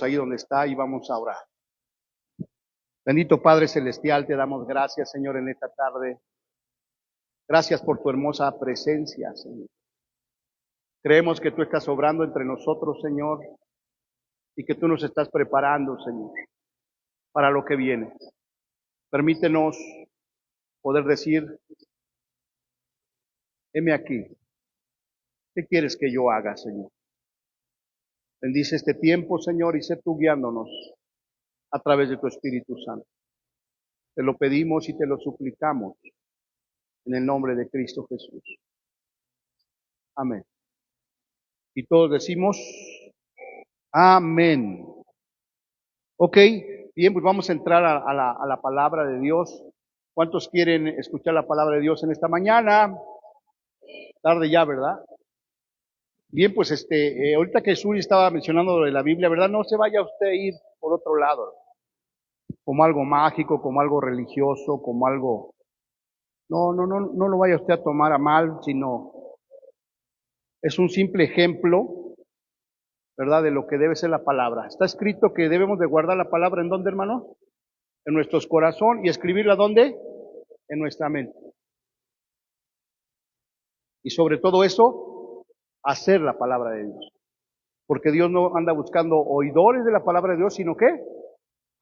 ahí donde está y vamos a orar. Bendito Padre Celestial, te damos gracias, Señor, en esta tarde. Gracias por tu hermosa presencia, Señor. Creemos que tú estás obrando entre nosotros, Señor, y que tú nos estás preparando, Señor, para lo que viene. Permítenos poder decir, heme aquí. ¿Qué quieres que yo haga, Señor? Bendice este tiempo, Señor, y sé tú guiándonos a través de tu Espíritu Santo. Te lo pedimos y te lo suplicamos en el nombre de Cristo Jesús. Amén. Y todos decimos, amén. Ok, bien, pues vamos a entrar a la palabra de Dios. ¿Cuántos quieren escuchar la palabra de Dios en esta mañana? Tarde ya, ¿verdad? Bien, pues ahorita que Suri estaba mencionando lo de la Biblia, ¿verdad? No se vaya usted a ir por otro lado, como algo mágico, como algo religioso, como algo... No lo vaya usted a tomar a mal, sino es un simple ejemplo, ¿verdad? De lo que debe ser la palabra. Está escrito que debemos de guardar la palabra ¿en dónde, hermano? En nuestros corazones y escribirla ¿dónde? En nuestra mente. Y sobre todo eso, hacer la palabra de Dios. Porque Dios no anda buscando oidores de la palabra de Dios, sino que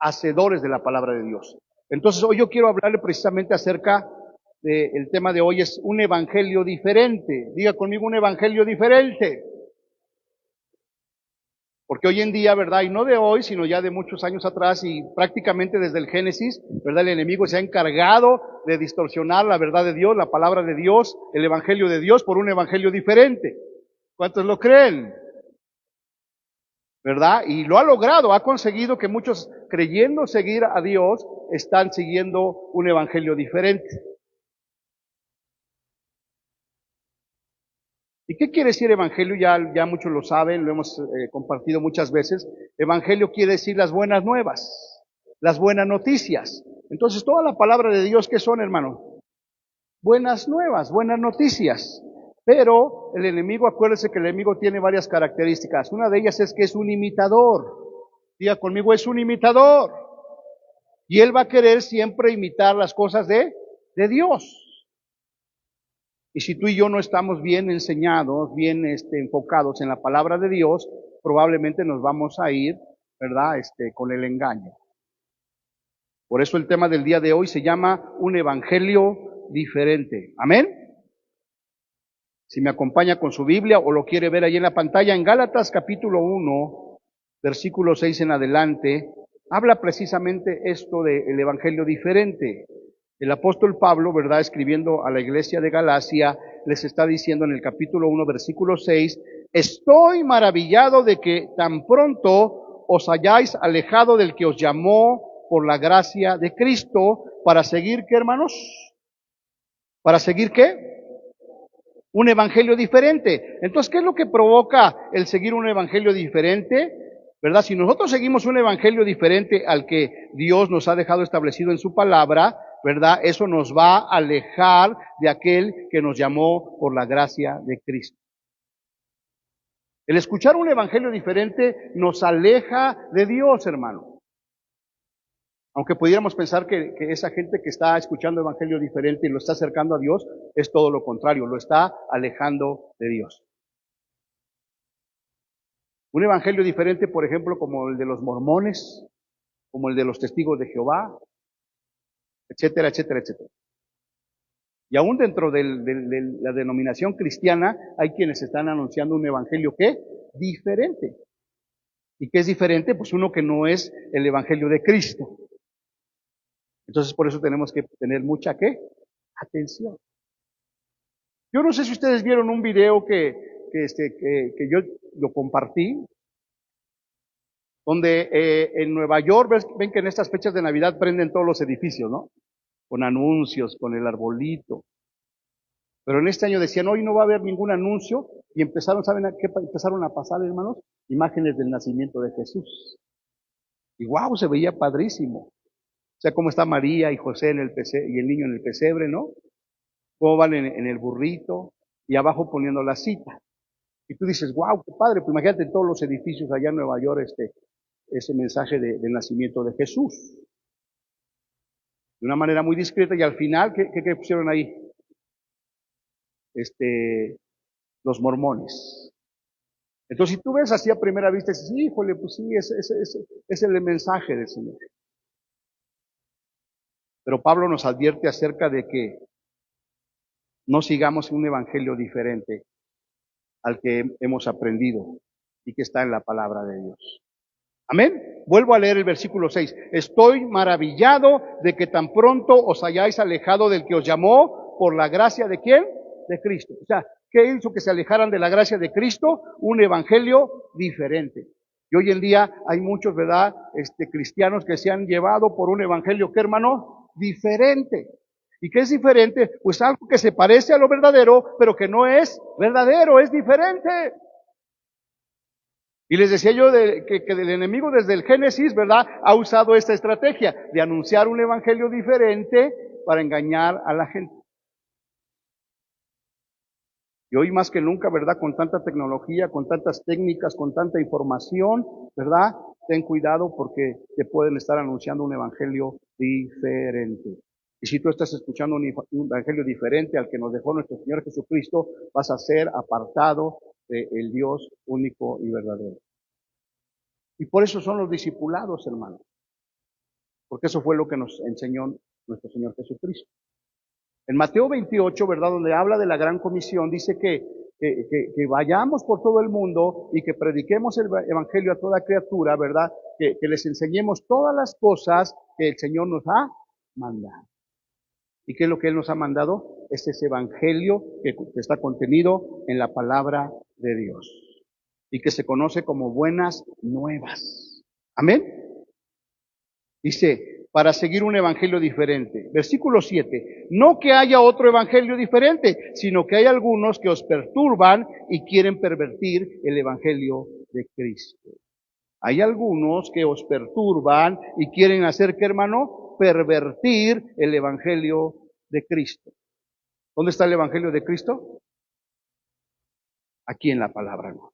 hacedores de la palabra de Dios. Entonces hoy yo quiero hablarle precisamente acerca del tema de hoy, es un evangelio diferente. Diga conmigo, un evangelio diferente. Porque hoy en día, ¿verdad? Y no de hoy, sino ya de muchos años atrás y prácticamente desde el Génesis, ¿verdad? El enemigo se ha encargado de distorsionar la verdad de Dios, la palabra de Dios, el evangelio de Dios por un evangelio diferente. ¿Cuántos lo creen? ¿Verdad? Y lo ha logrado, ha conseguido que muchos, creyendo seguir a Dios, están siguiendo un evangelio diferente. ¿Y qué quiere decir evangelio? Ya muchos lo saben, lo hemos compartido muchas veces. Evangelio quiere decir las buenas nuevas, las buenas noticias. Entonces, toda la palabra de Dios, ¿qué son, hermano? Buenas nuevas, buenas noticias. Pero el enemigo, acuérdese que el enemigo tiene varias características. Una de ellas es que es un imitador. Diga conmigo, es un imitador. Y él va a querer siempre imitar las cosas de Dios. Y si tú y yo no estamos bien enseñados, bien enfocados en la palabra de Dios, probablemente nos vamos a ir, ¿verdad? Con el engaño. Por eso el tema del día de hoy se llama un evangelio diferente. ¿Amén? Si me acompaña con su Biblia o lo quiere ver ahí en la pantalla, en Gálatas capítulo 1, versículo 6 en adelante, habla precisamente esto del evangelio diferente. El apóstol Pablo, ¿verdad? Escribiendo a la iglesia de Galacia, les está diciendo en el capítulo 1, versículo 6, estoy maravillado de que tan pronto os hayáis alejado del que os llamó por la gracia de Cristo para seguir, ¿qué, hermanos? ¿Para seguir qué? Un evangelio diferente. Entonces, ¿qué es lo que provoca el seguir un evangelio diferente? ¿Verdad? Si nosotros seguimos un evangelio diferente al que Dios nos ha dejado establecido en su palabra, ¿verdad? Eso nos va a alejar de aquel que nos llamó por la gracia de Cristo. El escuchar un evangelio diferente nos aleja de Dios, hermano. Aunque pudiéramos pensar que esa gente que está escuchando evangelio diferente y lo está acercando a Dios, es todo lo contrario, lo está alejando de Dios. Un evangelio diferente, por ejemplo, como el de los mormones, como el de los testigos de Jehová, etcétera, etcétera, etcétera. Y aún dentro de la denominación cristiana hay quienes están anunciando un evangelio ¿qué? Diferente. ¿Y qué es diferente? Pues uno que no es el evangelio de Cristo. Entonces por eso tenemos que tener mucha ¿qué? Atención. Yo no sé si ustedes vieron un video que yo lo compartí, donde en Nueva York, ven que en estas fechas de Navidad prenden todos los edificios, ¿no? Con anuncios, con el arbolito. Pero en este año decían, hoy no va a haber ningún anuncio, y empezaron, ¿saben a qué empezaron a pasar, hermanos? Imágenes del nacimiento de Jesús. Y wow, se veía padrísimo. O sea, cómo está María y José en el y el niño en el pesebre, ¿no? Cómo van en el burrito, y abajo poniendo la cita. Y tú dices, wow, qué padre, pues imagínate todos los edificios allá en Nueva York, ese mensaje del nacimiento de Jesús. De una manera muy discreta, y al final, ¿qué pusieron ahí? Los mormones. Entonces, si tú ves así a primera vista, dices, híjole, pues sí, ese es el mensaje del Señor. Pero Pablo nos advierte acerca de que no sigamos un evangelio diferente al que hemos aprendido y que está en la palabra de Dios. Amén. Vuelvo a leer el versículo 6. Estoy maravillado de que tan pronto os hayáis alejado del que os llamó por la gracia de ¿quién? De Cristo. O sea, ¿qué hizo que se alejaran de la gracia de Cristo? Un evangelio diferente. Y hoy en día hay muchos, ¿verdad? Cristianos que se han llevado por un evangelio, ¿qué hermano? Diferente. ¿Y qué es diferente? Pues algo que se parece a lo verdadero, pero que no es verdadero, es diferente. Y les decía yo que el enemigo desde el Génesis, ¿verdad?, ha usado esta estrategia de anunciar un evangelio diferente para engañar a la gente. Y hoy más que nunca, ¿verdad?, con tanta tecnología, con tantas técnicas, con tanta información, ¿verdad?, ten cuidado porque te pueden estar anunciando un evangelio diferente. Y si tú estás escuchando un evangelio diferente al que nos dejó nuestro Señor Jesucristo, vas a ser apartado del Dios único y verdadero. Y por eso son los discipulados, hermanos. Porque eso fue lo que nos enseñó nuestro Señor Jesucristo. En Mateo 28, ¿verdad?, donde habla de la gran comisión, dice que vayamos por todo el mundo y que prediquemos el evangelio a toda criatura, ¿verdad? Que les enseñemos todas las cosas que el Señor nos ha mandado. ¿Y qué es lo que Él nos ha mandado? Es ese evangelio que está contenido en la palabra de Dios y que se conoce como buenas nuevas. Amén. Dice, para seguir un evangelio diferente. Versículo 7. No que haya otro evangelio diferente, sino que hay algunos que os perturban y quieren pervertir el evangelio de Cristo. Hay algunos que os perturban y quieren hacer, ¿qué, hermano? Pervertir el evangelio de Cristo. ¿Dónde está el evangelio de Cristo? Aquí en la palabra, ¿no?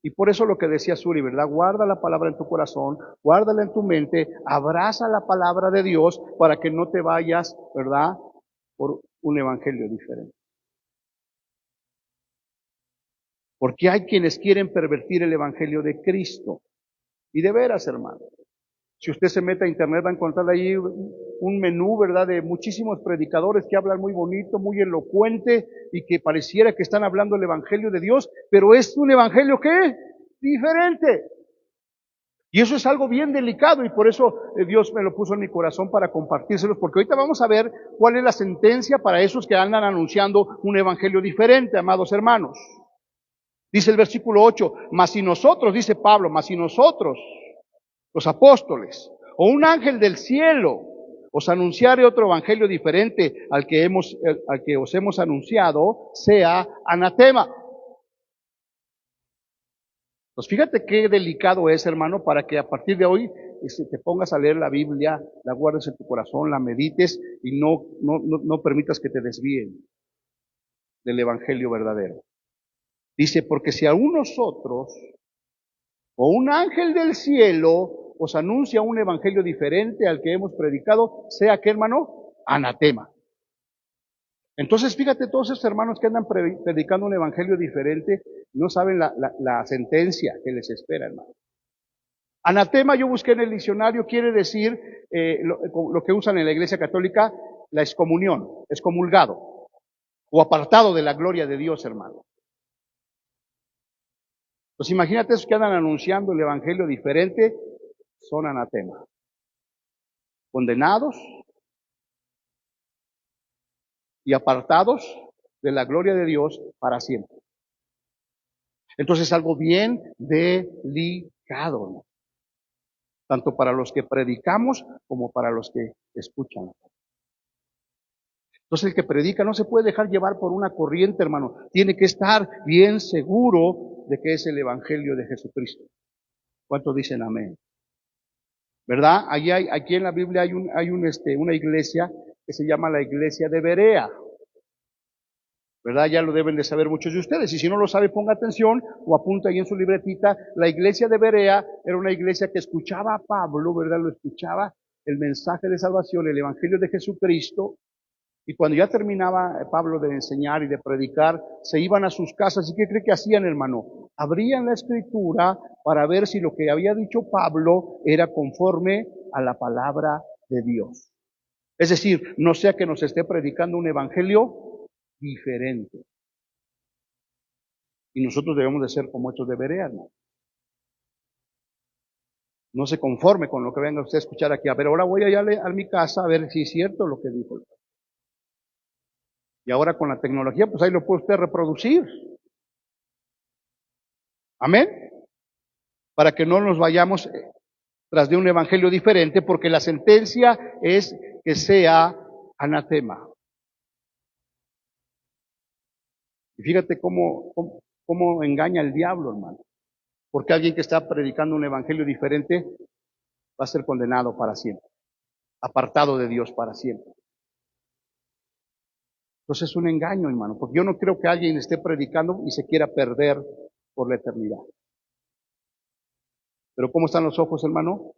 Y por eso lo que decía Suri, ¿verdad? Guarda la palabra en tu corazón, guárdala en tu mente, abraza la palabra de Dios para que no te vayas, ¿verdad?, por un evangelio diferente. Porque hay quienes quieren pervertir el evangelio de Cristo. Y de veras, hermano, si usted se mete a internet va a encontrar ahí un menú, ¿verdad?, de muchísimos predicadores que hablan muy bonito, muy elocuente y que pareciera que están hablando el evangelio de Dios, pero es un evangelio ¿qué? Diferente. Y eso es algo bien delicado y por eso Dios me lo puso en mi corazón para compartírselos, porque ahorita vamos a ver cuál es la sentencia para esos que andan anunciando un evangelio diferente, amados hermanos. Dice el versículo 8, mas si nosotros, dice Pablo, mas si nosotros, los apóstoles, o un ángel del cielo, os anunciare otro evangelio diferente al que os hemos anunciado, sea anatema. Pues fíjate qué delicado es, hermano, para que a partir de hoy te pongas a leer la Biblia, la guardes en tu corazón, la medites y no permitas que te desvíen del evangelio verdadero. Dice, porque si aún nosotros o un ángel del cielo os anuncia un evangelio diferente al que hemos predicado, sea que, hermano, anatema. Entonces, fíjate, todos esos hermanos que andan predicando un evangelio diferente, no saben la sentencia que les espera, hermano. Anatema, yo busqué en el diccionario, quiere decir lo que usan en la Iglesia Católica, la excomunión, excomulgado, o apartado de la gloria de Dios, hermano. Pues imagínate esos que andan anunciando el evangelio diferente, son anatema. Condenados y apartados de la gloria de Dios para siempre. Entonces es algo bien delicado, ¿no? Tanto para los que predicamos como para los que escuchan. Entonces el que predica no se puede dejar llevar por una corriente, hermano. Tiene que estar bien seguro de que es el evangelio de Jesucristo. ¿Cuántos dicen amén? ¿Verdad? Aquí en la Biblia hay una iglesia que se llama la iglesia de Berea. ¿verdad? Ya lo deben de saber muchos de ustedes. Y si no lo sabe, ponga atención o apunta ahí en su libretita. La iglesia de Berea era una iglesia que escuchaba a Pablo, ¿verdad? Lo escuchaba el mensaje de salvación, el evangelio de Jesucristo. Y cuando ya terminaba Pablo de enseñar y de predicar, se iban a sus casas. ¿Y qué cree que hacían, hermano? Abrían la escritura para ver si lo que había dicho Pablo era conforme a la palabra de Dios. Es decir, no sea que nos esté predicando un evangelio diferente. Y nosotros debemos de ser como estos de Berea, ¿no? No se conforme con lo que venga usted a escuchar aquí. A ver, ahora voy allá a mi casa a ver si es cierto lo que dijo. Y ahora con la tecnología, pues ahí lo puede usted reproducir. Amén. Para que no nos vayamos tras de un evangelio diferente, porque la sentencia es que sea anatema. Y fíjate cómo engaña el diablo, hermano. Porque alguien que está predicando un evangelio diferente va a ser condenado para siempre, apartado de Dios para siempre. Entonces es un engaño, hermano, porque yo no creo que alguien esté predicando y se quiera perder por la eternidad. Pero ¿cómo están los ojos, hermano?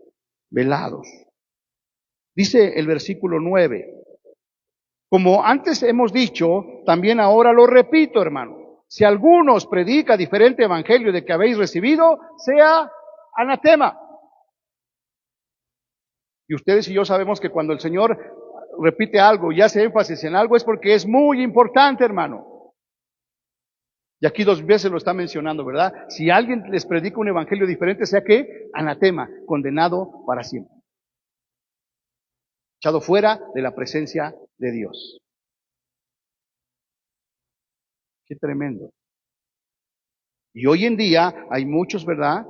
Velados. Dice el versículo 9, como antes hemos dicho, también ahora lo repito, hermano. Si alguno os predica diferente evangelio de que habéis recibido, sea anatema. Y ustedes y yo sabemos que cuando el Señor repite algo y hace énfasis en algo es porque es muy importante, hermano. Y aquí 2 veces lo está mencionando, ¿verdad? Si alguien les predica un evangelio diferente, sea que anatema, condenado para siempre. Echado fuera de la presencia de Dios. Qué tremendo. Y hoy en día hay muchos, ¿verdad?,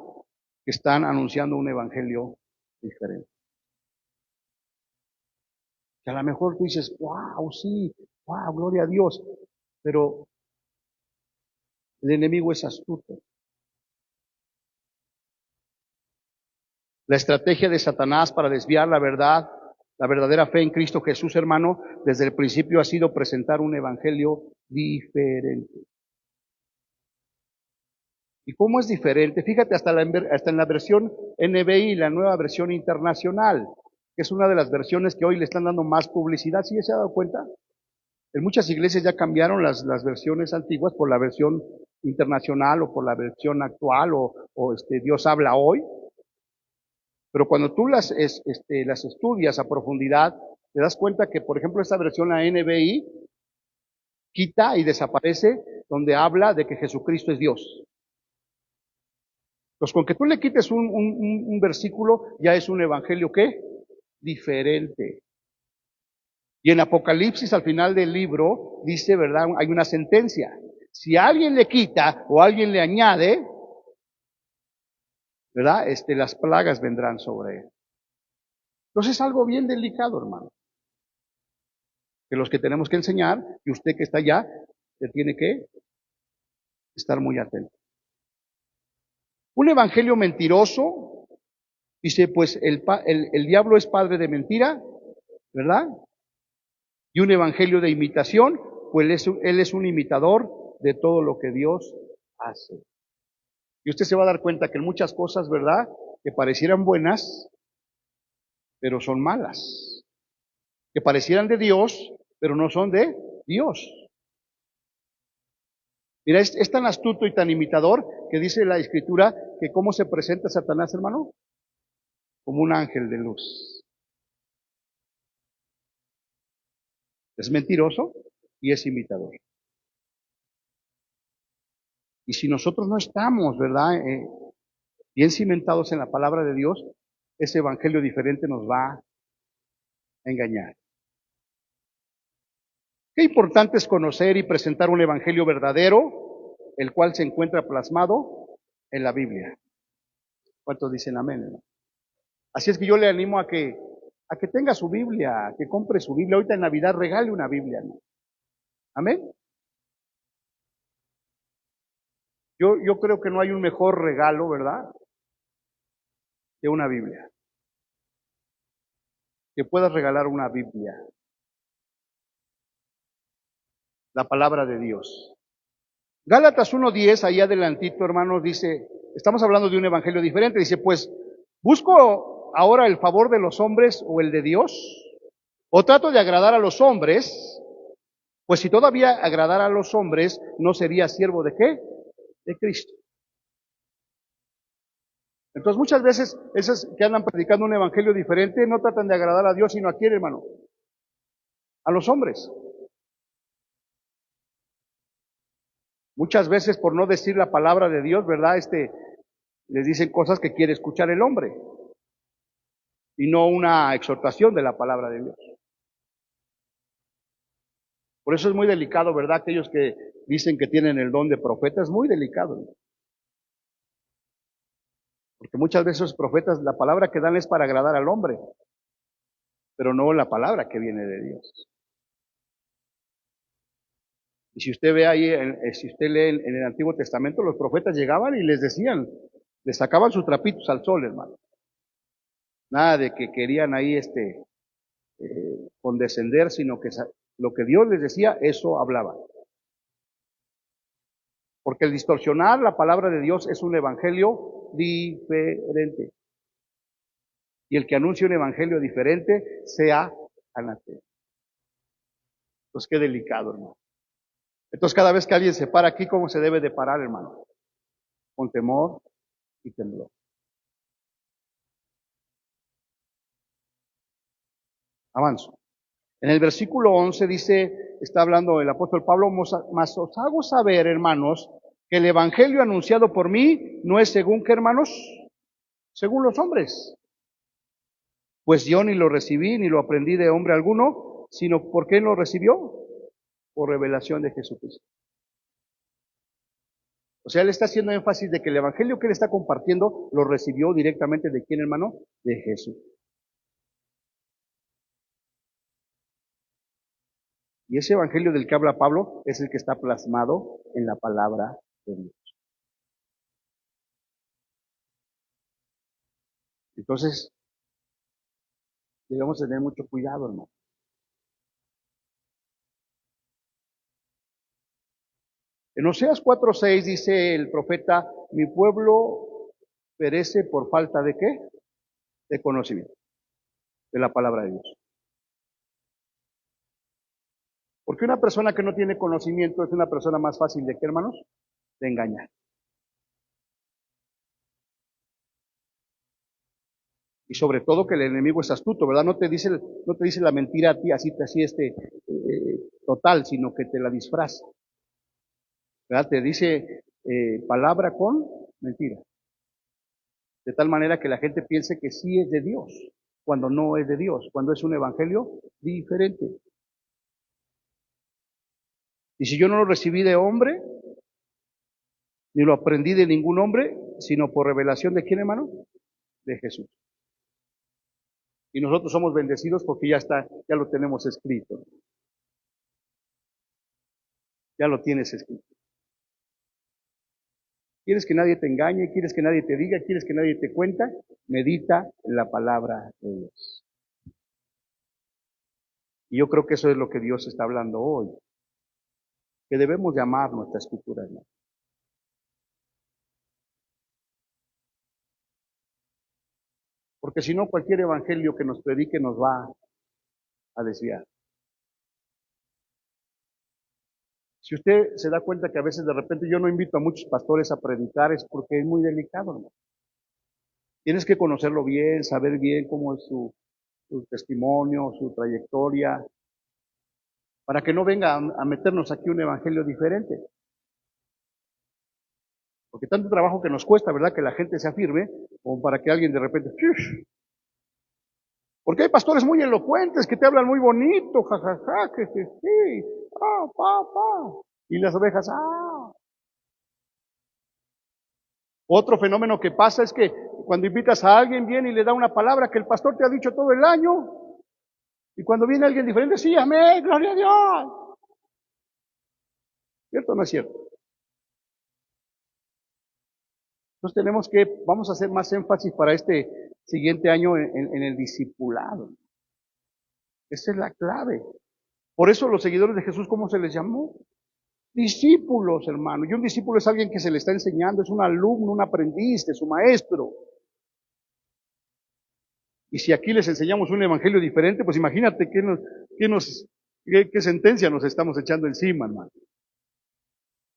que están anunciando un evangelio diferente. Que a lo mejor tú dices, wow, sí, wow, gloria a Dios, pero el enemigo es astuto. La estrategia de Satanás para desviar la verdad, la verdadera fe en Cristo Jesús, hermano, desde el principio ha sido presentar un evangelio diferente. ¿Y cómo es diferente? Fíjate, hasta en la versión NBI, la nueva versión internacional, que es una de las versiones que hoy le están dando más publicidad. ¿Sí se ha dado cuenta? En muchas iglesias ya cambiaron las versiones antiguas por la versión internacional o por la versión actual o Dios habla hoy. Pero cuando tú las estudias a profundidad, te das cuenta que, por ejemplo, esta versión, la NBI, quita y desaparece donde habla de que Jesucristo es Dios. Pues con que tú le quites un versículo, ya es un evangelio, ¿qué? Diferente. Y en Apocalipsis, al final del libro, dice, ¿verdad? Hay una sentencia. Si alguien le quita o alguien le añade, ¿verdad? Las plagas vendrán sobre él. Entonces es algo bien delicado, hermano. Que los que tenemos que enseñar, y usted que está allá, se tiene que estar muy atento. Un evangelio mentiroso, dice, pues el diablo es padre de mentira, ¿verdad? Y un evangelio de imitación, pues él es un imitador de todo lo que Dios hace. Y usted se va a dar cuenta que en muchas cosas, ¿verdad?, que parecieran buenas, pero son malas. Que parecieran de Dios, pero no son de Dios. Mira, es tan astuto y tan imitador que dice la Escritura que cómo se presenta Satanás, hermano, como un ángel de luz. Es mentiroso y es imitador. Y si nosotros no estamos, ¿verdad?, bien cimentados en la palabra de Dios, ese evangelio diferente nos va a engañar. Qué importante es conocer y presentar un evangelio verdadero, el cual se encuentra plasmado en la Biblia. ¿Cuántos dicen amén, hermano? Así es que yo le animo a que tenga su Biblia, a que compre su Biblia. Ahorita en Navidad regale una Biblia, ¿no? Amén. Yo creo que no hay un mejor regalo, ¿verdad?, que una Biblia. Que puedas regalar una Biblia. la palabra de Dios. Gálatas 1:10, ahí adelantito, hermanos, dice, estamos hablando de un evangelio diferente, dice, pues, ¿busco ahora el favor de los hombres o el de Dios? ¿O trato de agradar a los hombres? Pues si todavía agradara a los hombres, ¿no sería siervo de qué? De Cristo. Entonces muchas veces esos que andan predicando un evangelio diferente no tratan de agradar a Dios, sino a quién, hermano, a los hombres. Muchas veces por no decir la palabra de Dios, ¿verdad? Les dicen cosas que quiere escuchar el hombre y no una exhortación de la palabra de Dios. Por eso es muy delicado, ¿verdad? Aquellos que dicen que tienen el don de profeta, es muy delicado, ¿no? Porque muchas veces los profetas, la palabra que dan es para agradar al hombre, pero no la palabra que viene de Dios. Y si usted ve ahí, si usted lee en el Antiguo Testamento, los profetas llegaban y les decían, les sacaban sus trapitos al sol, hermano. Nada de que querían ahí condescender, sino que lo que Dios les decía, eso hablaba. Porque el distorsionar la palabra de Dios es un evangelio diferente. Y el que anuncia un evangelio diferente sea anatema. Entonces, qué delicado, hermano. Entonces, cada vez que alguien se para aquí, ¿cómo se debe de parar, hermano? Con temor y temblor. Avanzo. En el versículo 11 dice, está hablando el apóstol Pablo, mas os hago saber, hermanos, que el evangelio anunciado por mí no es según qué, hermanos, según los hombres. Pues yo ni lo recibí, ni lo aprendí de hombre alguno, sino ¿por qué lo recibió? Por revelación de Jesucristo. O sea, él está haciendo énfasis de que el evangelio que él está compartiendo lo recibió directamente de quién, hermano, de Jesús. Y ese evangelio del que habla Pablo es el que está plasmado en la palabra de Dios. Entonces, debemos tener mucho cuidado, hermano. En Oseas 4:6 dice el profeta, mi pueblo perece por falta de ¿qué? De conocimiento, de la palabra de Dios. Porque una persona que no tiene conocimiento es una persona más fácil de ¿qué, hermanos? De engañar. Y sobre todo que el enemigo es astuto, ¿verdad? No te dice la mentira a ti así total, sino que te la disfraza. ¿Verdad? Te dice palabra con mentira. De tal manera que la gente piense que sí es de Dios, cuando no es de Dios, cuando es un evangelio diferente. Y si yo no lo recibí de hombre, ni lo aprendí de ningún hombre, sino por revelación de quién, hermano, de Jesús. Y nosotros somos bendecidos porque ya lo tenemos escrito. Ya lo tienes escrito. ¿Quieres que nadie te engañe? ¿Quieres que nadie te diga? ¿Quieres que nadie te cuenta? Medita en la palabra de Dios. Y yo creo que eso es lo que Dios está hablando hoy. Que debemos llamar nuestra escritura, hermano. Porque si no, cualquier evangelio que nos predique nos va a desviar. Si usted se da cuenta que a veces de repente yo no invito a muchos pastores a predicar, es porque es muy delicado, hermano. Tienes que conocerlo bien, saber bien cómo es su testimonio, su trayectoria, para que no venga a meternos aquí un evangelio diferente. Porque tanto trabajo que nos cuesta, ¿verdad? Que la gente se afirme, como para que alguien de repente... Porque hay pastores muy elocuentes que te hablan muy bonito, jajaja, que sí, pa. Y las ovejas, Otro fenómeno que pasa es que cuando invitas a alguien, viene y le da una palabra que el pastor te ha dicho todo el año. Y cuando viene alguien diferente, sí, amén, gloria a Dios. ¿Cierto o no es cierto? Entonces vamos a hacer más énfasis para este siguiente año en el discipulado. Esa es la clave. Por eso los seguidores de Jesús, ¿cómo se les llamó? Discípulos, hermano. Y un discípulo es alguien que se le está enseñando, es un alumno, un aprendiz de su maestro. Y si aquí les enseñamos un evangelio diferente, pues imagínate qué sentencia nos estamos echando encima, hermano.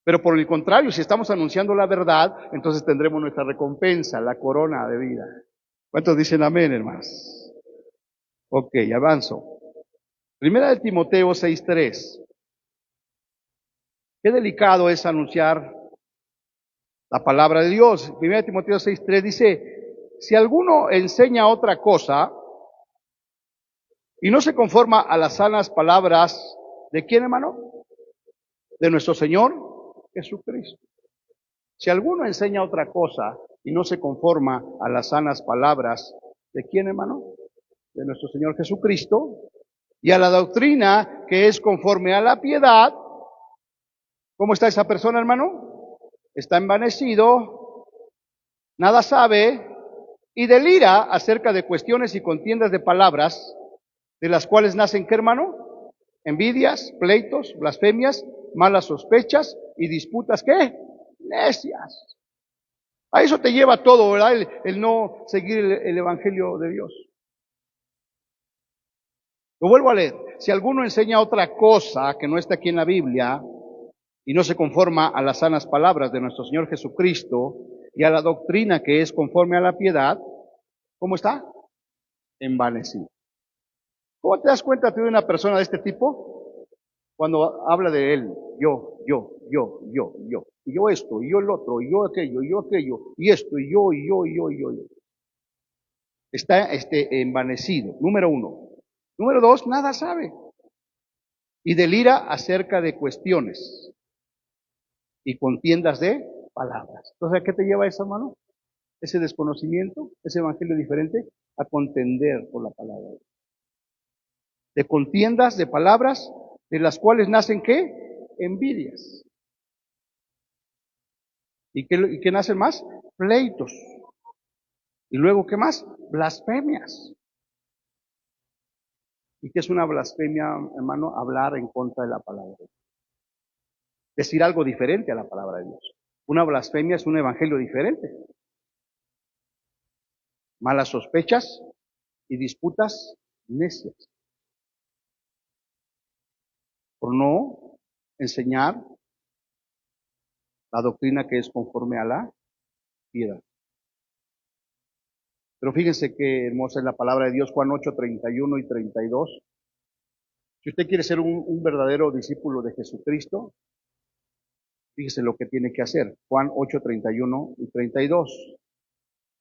Pero por el contrario, si estamos anunciando la verdad, entonces tendremos nuestra recompensa, la corona de vida. ¿Cuántos dicen amén, hermanos? Ok, avanzo. Primera de Timoteo 6:3. Qué delicado es anunciar la palabra de Dios. Primera de Timoteo 6:3 dice, si alguno enseña otra cosa y no se conforma a las sanas palabras, ¿de quién, hermano? De nuestro Señor Jesucristo. Si alguno enseña otra cosa y no se conforma a las sanas palabras, ¿de quién, hermano? De nuestro Señor Jesucristo, y a la doctrina que es conforme a la piedad. ¿Cómo está esa persona, hermano? Está envanecido, nada sabe y delira acerca de cuestiones y contiendas de palabras, de las cuales nacen, ¿qué, hermano? Envidias, pleitos, blasfemias, malas sospechas y disputas, ¿qué? Necias. A eso te lleva todo, ¿verdad? El no seguir el evangelio de Dios. Lo vuelvo a leer. Si alguno enseña otra cosa que no está aquí en la Biblia y no se conforma a las sanas palabras de nuestro Señor Jesucristo y a la doctrina que es conforme a la piedad, ¿cómo está? Envanecido. ¿Cómo te das cuenta tú de una persona de este tipo? Cuando habla de él, yo, y yo esto, y yo el otro, y yo aquello, y esto, y yo. Está envanecido, número uno. Número dos, nada sabe. Y delira acerca de cuestiones y contiendas de palabras. Entonces, ¿a qué te lleva eso, hermano? Ese desconocimiento, ese evangelio diferente, a contender por la palabra. De contiendas de palabras, de las cuales nacen, ¿qué? Envidias. ¿Y qué nacen más? Pleitos. Y luego, ¿qué más? Blasfemias. ¿Y qué es una blasfemia, hermano? Hablar en contra de la palabra de Dios. Decir algo diferente a la palabra de Dios. Una blasfemia es un evangelio diferente. Malas sospechas y disputas necias. Por no enseñar la doctrina que es conforme a la piedad. Pero fíjense qué hermosa es la palabra de Dios, Juan 8, 31 y 32. Si usted quiere ser un verdadero discípulo de Jesucristo, fíjese lo que tiene que hacer. Juan 8, 31 y 32.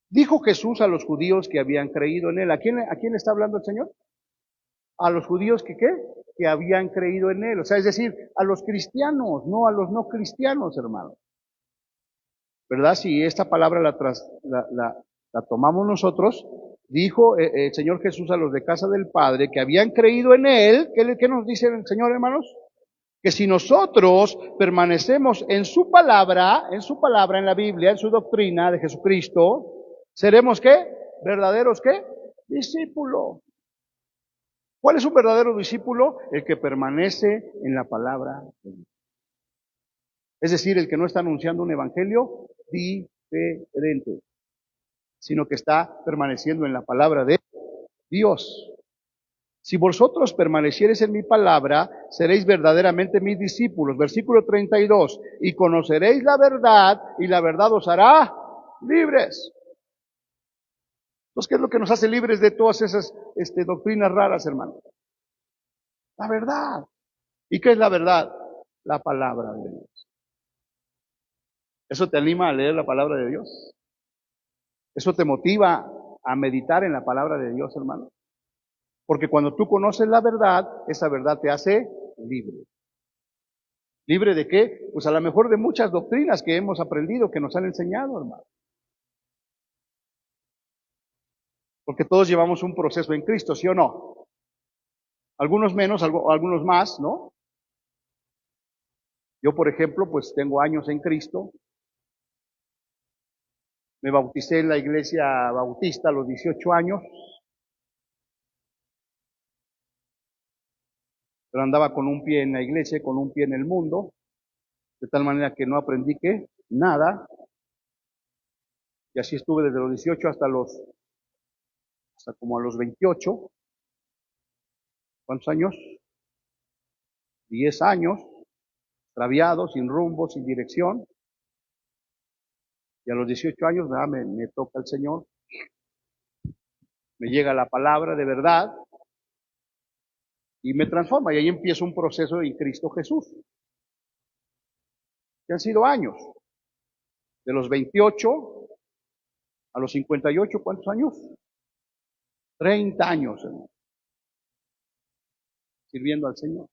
Dijo Jesús a los judíos que habían creído en él. ¿A quién está hablando el Señor? A los judíos que ¿qué? Que habían creído en él. O sea, es decir, a los cristianos, no a los no cristianos, hermano. ¿Verdad? Si esta palabra la tomamos nosotros, dijo el Señor Jesús a los de casa del Padre que habían creído en él. ¿Qué nos dice el Señor, hermanos? Que si nosotros permanecemos en su palabra, en la Biblia, en su doctrina de Jesucristo, seremos ¿qué? ¿Verdaderos qué? Discípulos. ¿Cuál es un verdadero discípulo? El que permanece en la palabra de Dios. Es decir, el que no está anunciando un evangelio diferente, sino que está permaneciendo en la palabra de Dios. Si vosotros permaneciereis en mi palabra, seréis verdaderamente mis discípulos. Versículo 32. Y conoceréis la verdad, y la verdad os hará libres. Entonces, ¿qué es lo que nos hace libres de todas esas doctrinas raras, hermano? La verdad. ¿Y qué es la verdad? La palabra de Dios. ¿Eso te anima a leer la palabra de Dios? ¿Eso te motiva a meditar en la palabra de Dios, hermano? Porque cuando tú conoces la verdad, esa verdad te hace libre. ¿Libre de qué? Pues a lo mejor de muchas doctrinas que hemos aprendido, que nos han enseñado, hermano. Porque todos llevamos un proceso en Cristo, ¿sí o no? Algunos menos, algunos más, ¿no? Yo, por ejemplo, pues tengo años en Cristo. Me bauticé en la iglesia bautista a los 18 años. pero andaba con un pie en la iglesia, con un pie en el mundo, de tal manera que no aprendí que nada, y así estuve desde los 18 hasta como a los 28. ¿Cuántos años? 10 años, extraviado, sin rumbo, sin dirección, y a los 18 años me toca el Señor, me llega la palabra de verdad, y me transforma, y ahí empieza un proceso en Cristo Jesús, que han sido años, de los 28 a los 58, ¿cuántos años? 30 años, hermano, sirviendo al Señor.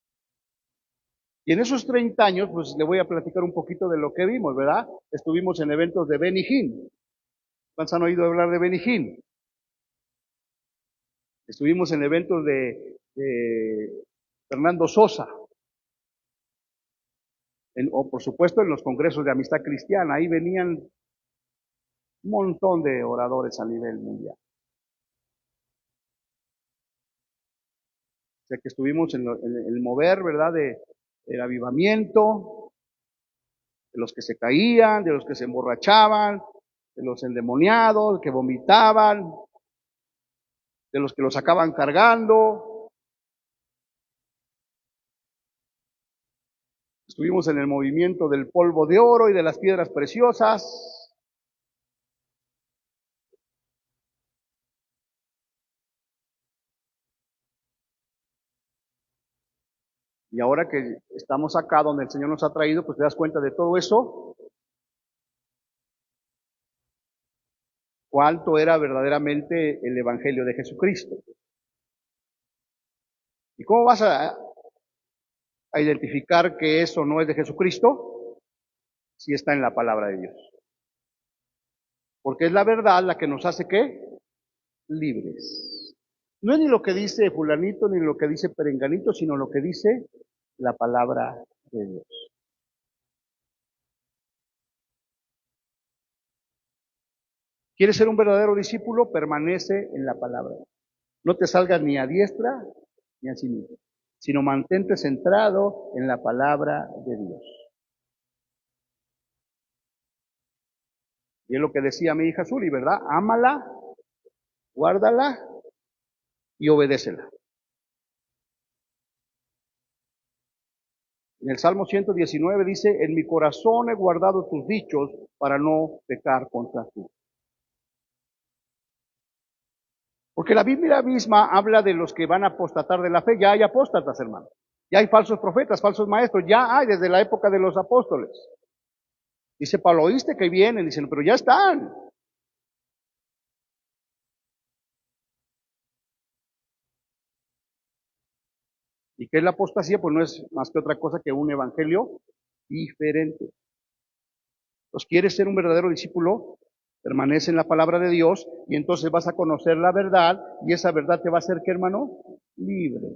Y en esos 30 años, pues le voy a platicar un poquito de lo que vimos, ¿verdad? Estuvimos en eventos de Benny Hinn. ¿Cuántos han oído hablar de Benny Hinn? Estuvimos en eventos de Fernando Sosa, o por supuesto en los congresos de amistad cristiana. Ahí venían un montón de oradores a nivel mundial. O sea que estuvimos en el mover, ¿verdad? El avivamiento, de los que se caían, de los que se emborrachaban, de los endemoniados, que vomitaban, de los que los sacaban cargando. Estuvimos en el movimiento del polvo de oro y de las piedras preciosas. Y ahora que estamos acá donde el Señor nos ha traído, pues te das cuenta de todo eso. Cuánto era verdaderamente el Evangelio de Jesucristo. ¿Y cómo vas a identificar que eso no es de Jesucristo? Si está en la palabra de Dios. Porque es la verdad la que nos hace, ¿qué? Libres. No es ni lo que dice fulanito, ni lo que dice perenganito, sino lo que dice la palabra de Dios. ¿Quieres ser un verdadero discípulo? Permanece en la palabra. No te salgas ni a diestra ni a siniestra, sino mantente centrado en la palabra de Dios. Y es lo que decía mi hija Zuli, ¿verdad? Ámala, guárdala y obedécela. En el Salmo 119 dice, en mi corazón he guardado tus dichos para no pecar contra ti. Porque la Biblia misma habla de los que van a apostatar de la fe. Ya hay apóstatas, hermano. Ya hay falsos profetas, falsos maestros. Ya hay desde la época de los apóstoles. Dice Pablo, ¿oíste que vienen? Dicen, pero ya están. ¿Y qué es la apostasía? Pues no es más que otra cosa que un evangelio diferente. Entonces, ¿quieres ser un verdadero discípulo? Permanece en la palabra de Dios y entonces vas a conocer la verdad y esa verdad te va a hacer, ¿qué, hermano? Libre.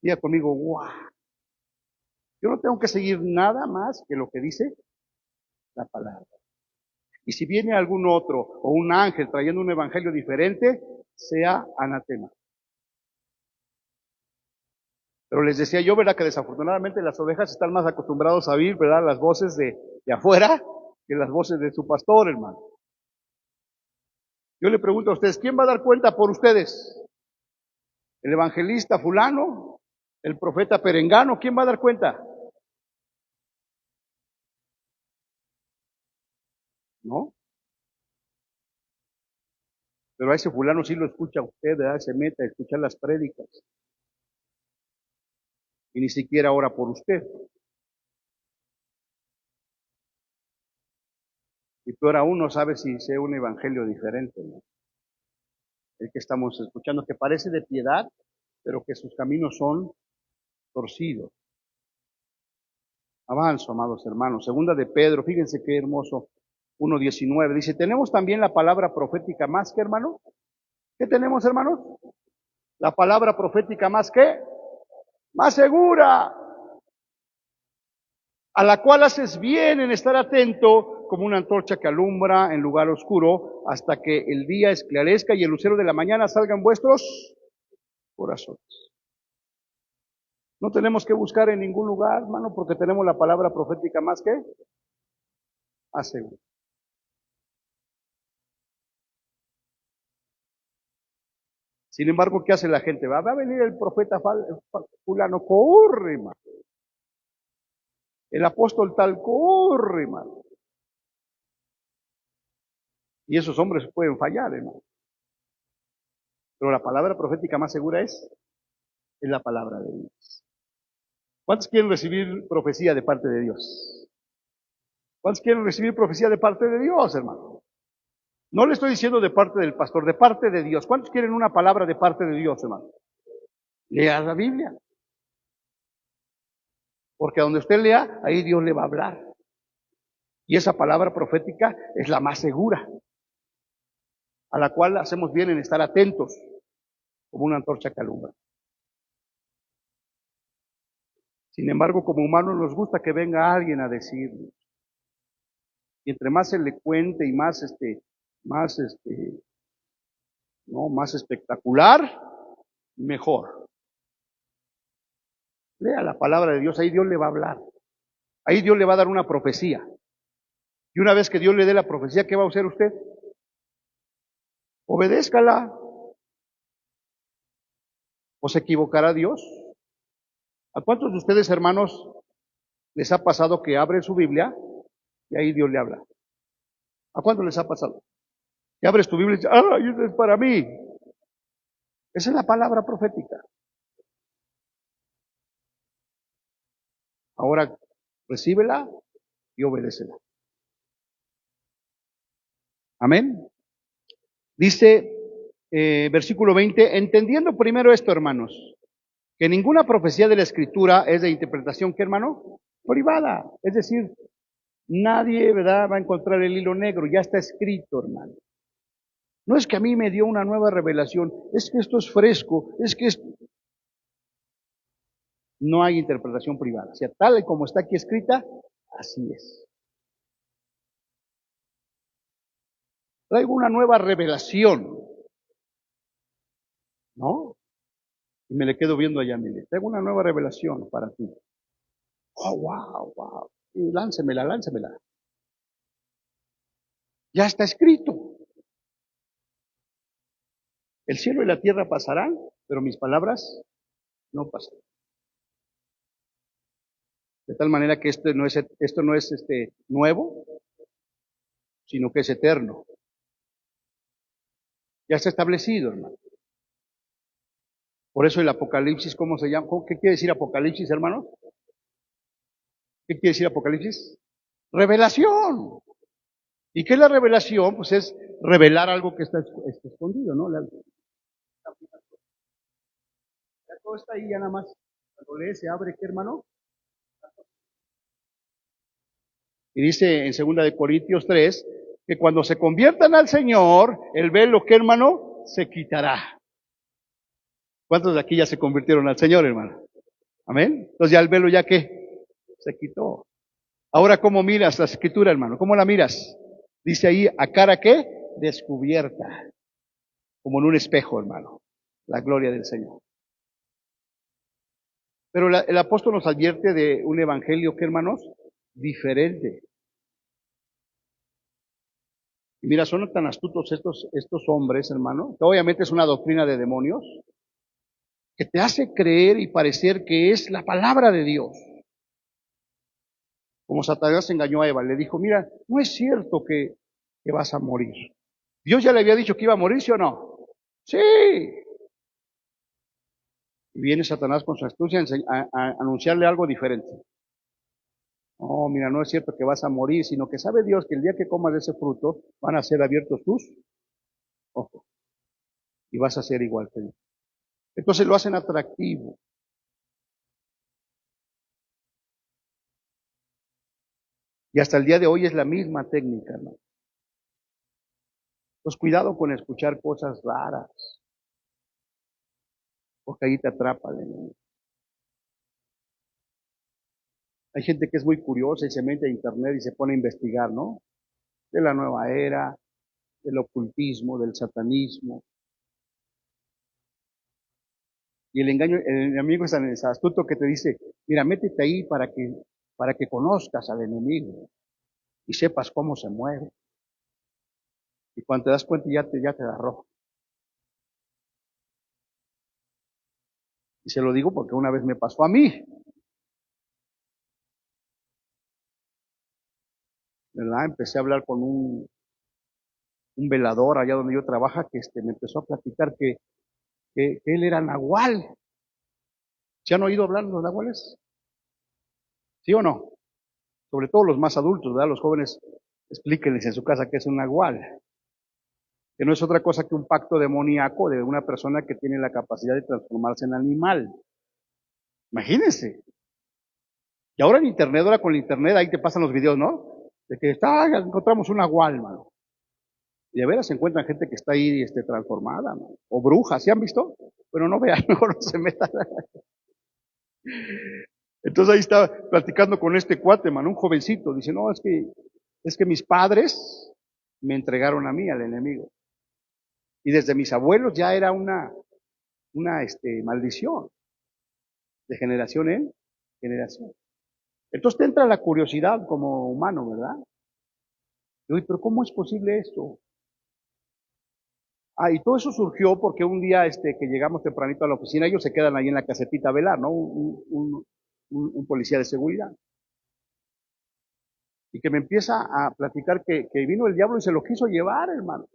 Diga conmigo, ¡guau! Yo no tengo que seguir nada más que lo que dice la palabra. Y si viene algún otro o un ángel trayendo un evangelio diferente, sea anatema. Pero les decía yo, ¿verdad? Que desafortunadamente las ovejas están más acostumbrados a oír, ¿verdad? Las voces de afuera que las voces de su pastor, hermano. Yo le pregunto a ustedes, ¿quién va a dar cuenta por ustedes? ¿El evangelista fulano? ¿El profeta perengano? ¿Quién va a dar cuenta? ¿No? Pero a ese fulano sí lo escucha usted, ¿verdad? Se mete a escuchar las prédicas. Y ni siquiera ora por usted. Y peor aún no sabe si sea un evangelio diferente, ¿no? El que estamos escuchando, que parece de piedad, pero que sus caminos son torcidos. Avanzo, amados hermanos. Segunda de Pedro, fíjense qué hermoso. 1:19 dice, ¿tenemos también la palabra profética más que, hermano? ¿Qué tenemos, hermanos? La palabra profética más que, más segura, a la cual haces bien en estar atento como una antorcha que alumbra en lugar oscuro hasta que el día esclarezca y el lucero de la mañana salga en vuestros corazones. No tenemos que buscar en ningún lugar, hermano, porque tenemos la palabra profética más que segura. Sin embargo, ¿qué hace la gente? Va a venir el profeta fulano, corre, hermano. El apóstol tal, corre, hermano. Y esos hombres pueden fallar, hermano. Pero la palabra profética más segura es la palabra de Dios. ¿Cuántos quieren recibir profecía de parte de Dios? ¿Cuántos quieren recibir profecía de parte de Dios, hermano? No le estoy diciendo de parte del pastor, de parte de Dios. ¿Cuántos quieren una palabra de parte de Dios, hermano? Lea la Biblia. Porque a donde usted lea, ahí Dios le va a hablar. Y esa palabra profética es la más segura, a la cual hacemos bien en estar atentos, como una antorcha que alumbra. Sin embargo, como humanos nos gusta que venga alguien a decirnos. Y entre más se le cuente y más más espectacular, mejor. Lea la palabra de Dios, ahí Dios le va a hablar. Ahí Dios le va a dar una profecía. Y una vez que Dios le dé la profecía, ¿qué va a hacer usted? Obedézcala. ¿O se equivocará Dios? ¿A cuántos de ustedes, hermanos, les ha pasado que abren su Biblia y ahí Dios le habla? ¿A cuántos les ha pasado? Que abres tu Biblia y dices, ¡ay, eso es para mí! Esa es la palabra profética. Ahora, recíbela y obedécela. Amén. Dice, versículo 20, entendiendo primero esto, hermanos, que ninguna profecía de la Escritura es de interpretación, ¿qué, hermano? Privada. Es decir, nadie, ¿verdad?, va a encontrar el hilo negro, ya está escrito, hermano. No es que a mí me dio una nueva revelación, es que esto es fresco, es que no hay interpretación privada. O sea, tal y como está aquí escrita, así es. Traigo una nueva revelación, ¿no? Y me le quedo viendo allá, mire, traigo una nueva revelación para ti. Oh, wow, wow. Y láncemela. Ya está escrito. El cielo y la tierra pasarán, pero mis palabras no pasarán. De tal manera que esto no es nuevo, sino que es eterno. Ya está establecido, hermano. Por eso el Apocalipsis, ¿cómo se llama? ¿Qué quiere decir Apocalipsis, hermano? ¿Qué quiere decir Apocalipsis? Revelación. ¿Y qué es la revelación? Pues es revelar algo que está escondido, ¿no? Ya todo está ahí, ya nada más. Cuando lee, se abre, ¿qué, hermano? Y dice en 2 Corintios 3, que cuando se conviertan al Señor, el velo, ¿qué, hermano? Se quitará. ¿Cuántos de aquí ya se convirtieron al Señor, hermano? Amén. Entonces ya el velo ya que se quitó. Ahora, ¿cómo miras la escritura, hermano? ¿Cómo la miras? Dice ahí, ¿a cara qué? Descubierta. Como en un espejo, hermano. La gloria del Señor. Pero el apóstol nos advierte de un evangelio, ¿qué, hermanos? Diferente. Y mira, son tan astutos estos hombres, hermano, que obviamente es una doctrina de demonios, que te hace creer y parecer que es la palabra de Dios. Como Satanás engañó a Eva, le dijo, mira, no es cierto que vas a morir. Dios ya le había dicho que iba a morir, ¿sí o no? Sí. Y viene Satanás con su astucia a anunciarle algo diferente. No, mira, no es cierto que vas a morir, sino que sabe Dios que el día que comas de ese fruto van a ser abiertos tus ojos y vas a ser igual que Dios. Entonces lo hacen atractivo. Y hasta el día de hoy es la misma técnica, ¿no? Pues cuidado con escuchar cosas raras, porque ahí te atrapa el enemigo. Hay gente que es muy curiosa y se mete a internet y se pone a investigar, ¿no? De la nueva era, del ocultismo, del satanismo. Y el engaño, el enemigo es astuto que te dice, mira, métete ahí para que conozcas al enemigo y sepas cómo se mueve. Y cuando te das cuenta ya te agarró. Y se lo digo porque una vez me pasó a mí, ¿verdad? Empecé a hablar con un velador allá donde yo trabajo que me empezó a platicar que él era nahual. ¿Se han oído hablar de los nahuales? ¿Sí o no? Sobre todo los más adultos, ¿verdad? Los jóvenes, explíquenles en su casa qué es un nahual, que no es otra cosa que un pacto demoníaco de una persona que tiene la capacidad de transformarse en animal. Imagínense. Y ahora en internet, ahora con el internet, ahí te pasan los videos, ¿no? De que encontramos un nahual, mano. Y de veras se encuentran gente que está ahí transformada, ¿no? O brujas, ¿sí han visto? Pero no vean, mejor no se metan. Entonces ahí estaba platicando con este cuate, mano, un jovencito. Dice, no, es que mis padres me entregaron a mí, al enemigo. Y desde mis abuelos ya era una maldición, de generación en generación. Entonces te entra la curiosidad como humano, ¿verdad? Y oye, pero ¿cómo es posible esto? Y todo eso surgió porque un día que llegamos tempranito a la oficina, ellos se quedan ahí en la casetita a velar, ¿no? Un policía de seguridad. Y que me empieza a platicar que vino el diablo y se lo quiso llevar, hermano.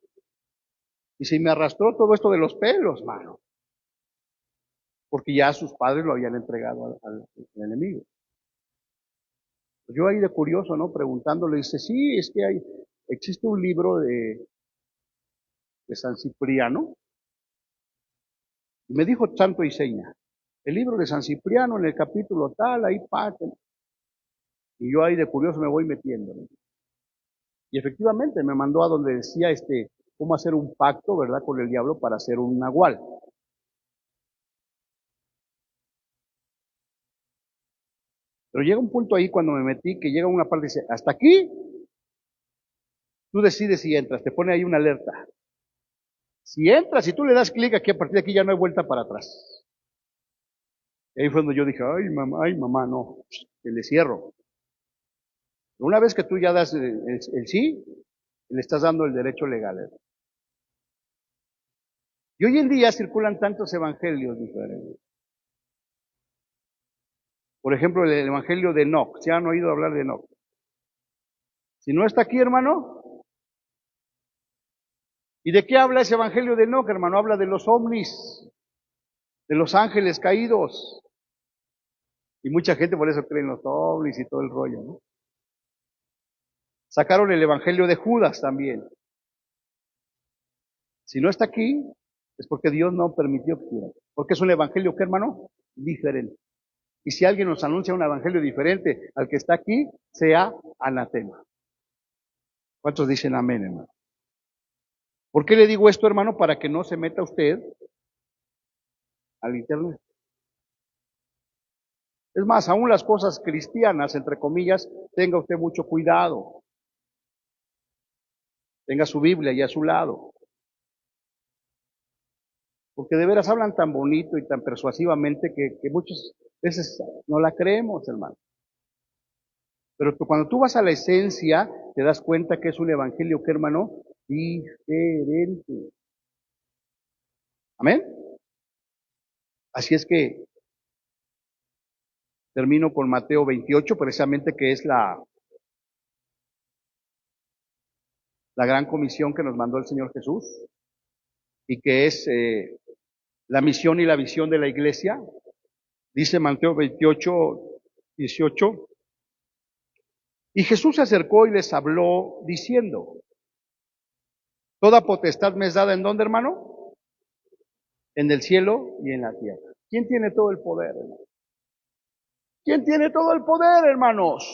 Y se me arrastró todo esto de los pelos, mano. Porque ya sus padres lo habían entregado al enemigo. Yo ahí de curioso, ¿no? Preguntándole, dice, sí, es que existe un libro de San Cipriano. Y me dijo santo y seña. El libro de San Cipriano en el capítulo tal, ahí pacen. Y yo ahí de curioso me voy metiendo, ¿no? Y efectivamente me mandó a donde decía cómo hacer un pacto, ¿verdad?, con el diablo para hacer un nahual. Pero llega un punto ahí cuando me metí que llega una parte y dice, hasta aquí, tú decides si entras, te pone ahí una alerta. Si entras y tú le das clic aquí, a partir de aquí ya no hay vuelta para atrás. Y ahí fue donde yo dije, ay mamá, no, que le cierro. Una vez que tú ya das el sí, le estás dando el derecho legal. Y hoy en día circulan tantos evangelios diferentes. Por ejemplo, el evangelio de Enoc. ¿Se han oído hablar de Enoc? Si no está aquí, hermano. ¿Y de qué habla ese evangelio de Enoc, hermano? Habla de los ovnis, de los ángeles caídos. Y mucha gente por eso cree en los ovnis y todo el rollo, ¿no? Sacaron el evangelio de Judas también. Si no está aquí, es porque Dios no permitió que estuviera. Porque es un evangelio, ¿qué, hermano? Diferente. Y si alguien nos anuncia un evangelio diferente al que está aquí, sea anatema. ¿Cuántos dicen amén, hermano? ¿Por qué le digo esto, hermano? Para que no se meta usted al internet. Es más, aún las cosas cristianas, entre comillas, tenga usted mucho cuidado. Tenga su Biblia ahí a su lado. Porque de veras hablan tan bonito y tan persuasivamente que muchas veces no la creemos, hermano. Pero cuando tú vas a la esencia, te das cuenta que es un evangelio, ¿qué, hermano? Diferente. ¿Amén? Así es que termino con Mateo 28, precisamente que es la gran comisión que nos mandó el Señor Jesús y que es la misión y la visión de la iglesia. Dice Mateo 28, 18. Y Jesús se acercó y les habló diciendo, toda potestad me es dada, ¿en dónde, hermano? En el cielo y en la tierra. ¿Quién tiene todo el poder, hermano? ¿Quién tiene todo el poder, hermanos?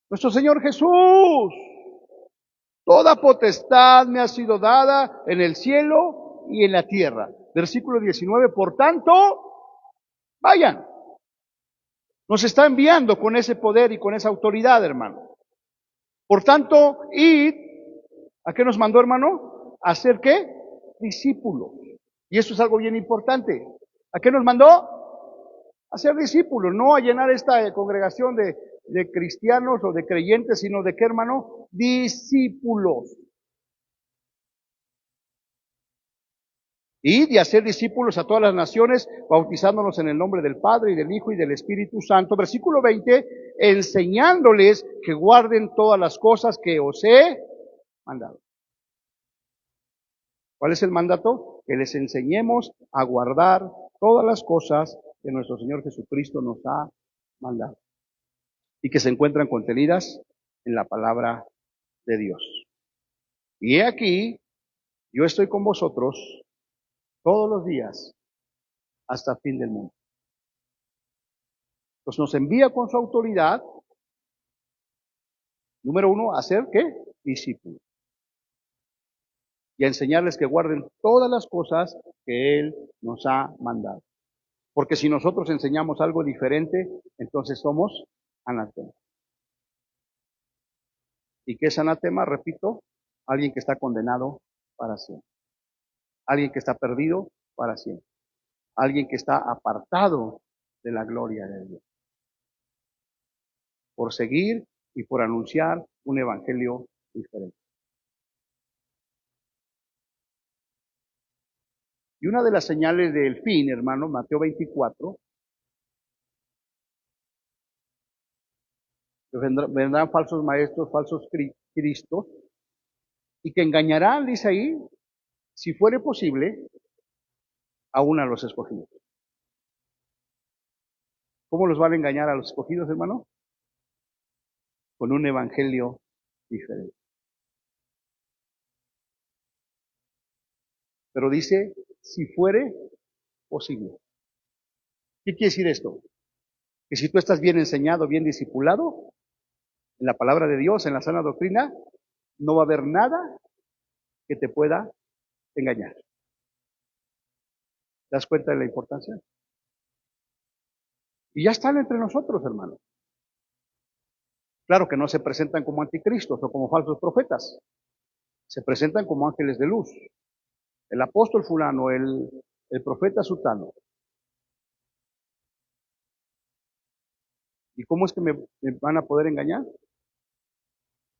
Nuestro Señor Jesús. Toda potestad me ha sido dada en el cielo y en la tierra. Versículo 19, por tanto, vayan. Nos está enviando con ese poder y con esa autoridad, hermano. Por tanto, id, ¿a qué nos mandó, hermano? ¿A hacer qué? Discípulos. Y eso es algo bien importante. ¿A qué nos mandó? A ser discípulos, no a llenar esta congregación de cristianos o de creyentes, sino de qué, hermano? Discípulos. Y de hacer discípulos a todas las naciones, bautizándonos en el nombre del Padre y del Hijo y del Espíritu Santo. Versículo 20, enseñándoles que guarden todas las cosas que os he mandado. ¿Cuál es el mandato? Que les enseñemos a guardar todas las cosas que nuestro Señor Jesucristo nos ha mandado y que se encuentran contenidas en la palabra de Dios. Y he aquí, yo estoy con vosotros todos los días hasta el fin del mundo. Entonces nos envía con su autoridad, número uno, a ser ¿qué? Discípulos. Y a enseñarles que guarden todas las cosas que Él nos ha mandado. Porque si nosotros enseñamos algo diferente, entonces somos anatema. ¿Y qué es anatema? Repito, alguien que está condenado para siempre. Alguien que está perdido para siempre. Alguien que está apartado de la gloria de Dios. Por seguir y por anunciar un evangelio diferente. Y una de las señales del fin, hermano, Mateo 24, que vendrán falsos maestros, falsos cristos, y que engañarán, dice ahí, si fuere posible, aún a los escogidos. ¿Cómo los van a engañar a los escogidos, hermano? Con un evangelio diferente. Pero dice, si fuere posible. ¿Qué quiere decir esto? Que si tú estás bien enseñado, bien discipulado, en la palabra de Dios, en la sana doctrina, no va a haber nada que te pueda engañar. ¿Te das cuenta de la importancia? Y ya están entre nosotros, hermano. Claro que no se presentan como anticristos o como falsos profetas. Se presentan como ángeles de luz. El apóstol fulano, el profeta sutano. ¿Y cómo es que me van a poder engañar?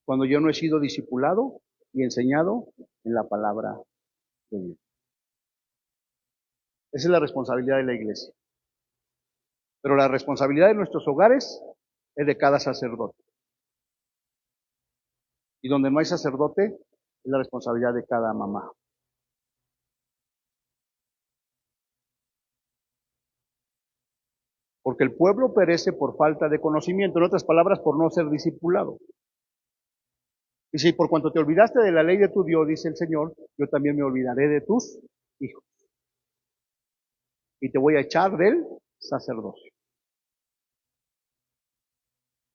Cuando yo no he sido discipulado y enseñado en la palabra de Dios. Esa es la responsabilidad de la iglesia. Pero la responsabilidad de nuestros hogares es de cada sacerdote. Y donde no hay sacerdote, es la responsabilidad de cada mamá. Porque el pueblo perece por falta de conocimiento, en otras palabras, por no ser discipulado. Dice, y por cuanto te olvidaste de la ley de tu Dios, dice el Señor, yo también me olvidaré de tus hijos. Y te voy a echar del sacerdocio.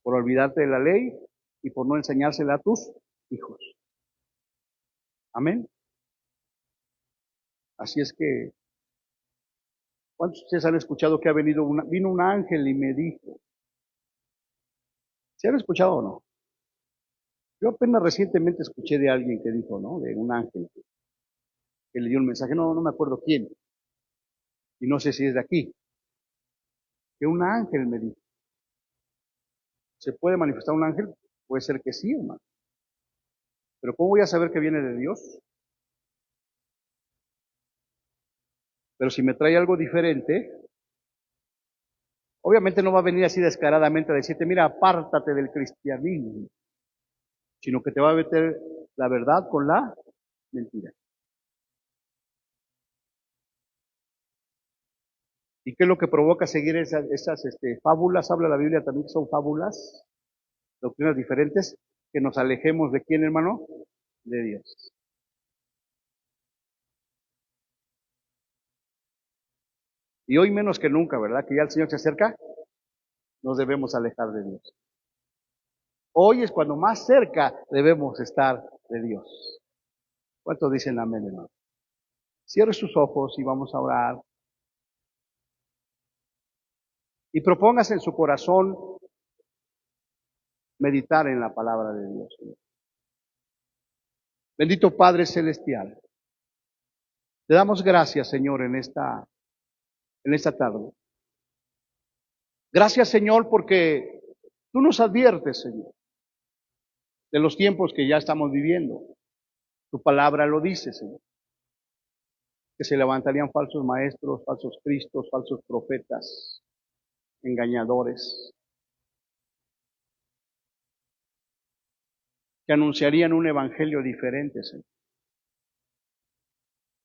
Por olvidarte de la ley y por no enseñársela a tus hijos. Amén. Así es que, ¿cuántos de ustedes han escuchado que vino un ángel y me dijo? ¿Se han escuchado o no? Yo apenas recientemente escuché de alguien que dijo, ¿no? De un ángel que le dio un mensaje, no me acuerdo quién, y no sé si es de aquí, que un ángel me dijo. ¿Se puede manifestar un ángel? Puede ser que sí, hermano. Pero ¿cómo voy a saber que viene de Dios? Pero si me trae algo diferente, obviamente no va a venir así descaradamente a decirte, mira, apártate del cristianismo, sino que te va a meter la verdad con la mentira. ¿Y qué es lo que provoca seguir esas fábulas? Habla la Biblia también que son fábulas, doctrinas diferentes, que nos alejemos de quién, hermano, de Dios. Y hoy menos que nunca, ¿verdad? Que ya el Señor se acerca, nos debemos alejar de Dios. Hoy es cuando más cerca debemos estar de Dios. ¿Cuántos dicen amén, hermano? Cierre sus ojos y vamos a orar. Y propóngase en su corazón meditar en la palabra de Dios. Bendito Padre Celestial, te damos gracias, Señor, en esta en esta tarde. Gracias, Señor, porque tú nos adviertes, Señor, de los tiempos que ya estamos viviendo. Tu palabra lo dice, Señor, que se levantarían falsos maestros, falsos cristos, falsos profetas, engañadores, que anunciarían un evangelio diferente, Señor,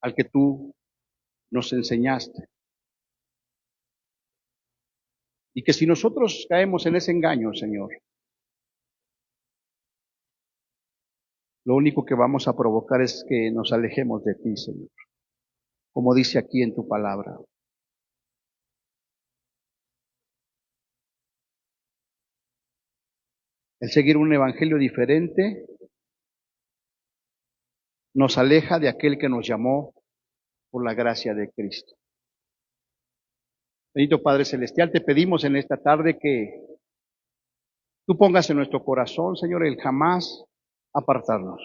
al que tú nos enseñaste. Y que si nosotros caemos en ese engaño, Señor, lo único que vamos a provocar es que nos alejemos de ti, Señor, como dice aquí en tu palabra. El seguir un evangelio diferente nos aleja de aquel que nos llamó por la gracia de Cristo. Bendito Padre Celestial, te pedimos en esta tarde que tú pongas en nuestro corazón, Señor, el jamás apartarnos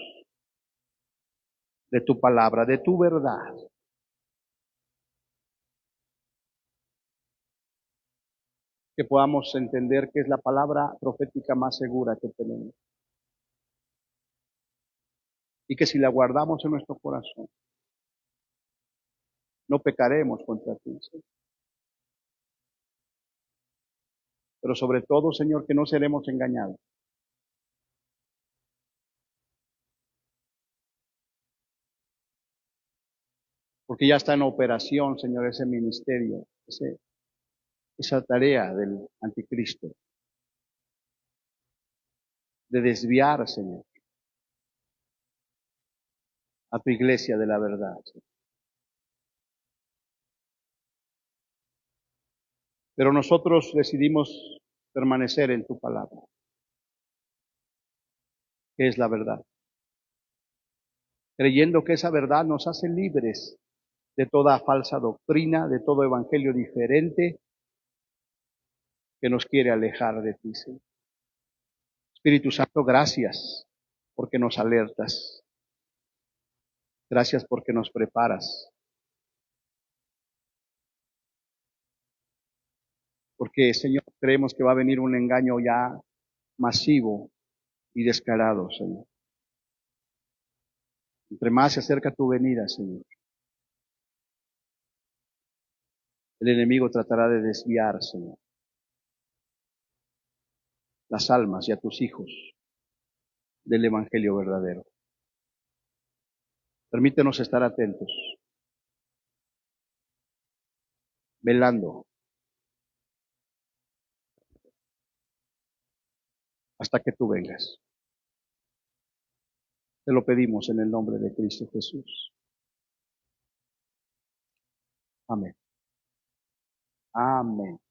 de tu palabra, de tu verdad. Que podamos entender que es la palabra profética más segura que tenemos. Y que si la guardamos en nuestro corazón, no pecaremos contra ti, Señor. Pero sobre todo, Señor, que no seremos engañados. Porque ya está en operación, Señor, ese ministerio, esa tarea del anticristo, de desviar, Señor, a tu iglesia de la verdad, Señor. Pero nosotros decidimos permanecer en tu palabra, que es la verdad, creyendo que esa verdad nos hace libres de toda falsa doctrina, de todo evangelio diferente que nos quiere alejar de ti, Señor. Espíritu Santo, gracias porque nos alertas. Gracias porque nos preparas. Porque, Señor, creemos que va a venir un engaño ya masivo y descarado, Señor. Entre más se acerca tu venida, Señor, el enemigo tratará de desviar, Señor, las almas y a tus hijos del evangelio verdadero. Permítenos estar atentos, velando, hasta que tú vengas. Te lo pedimos en el nombre de Cristo Jesús. Amén. Amén.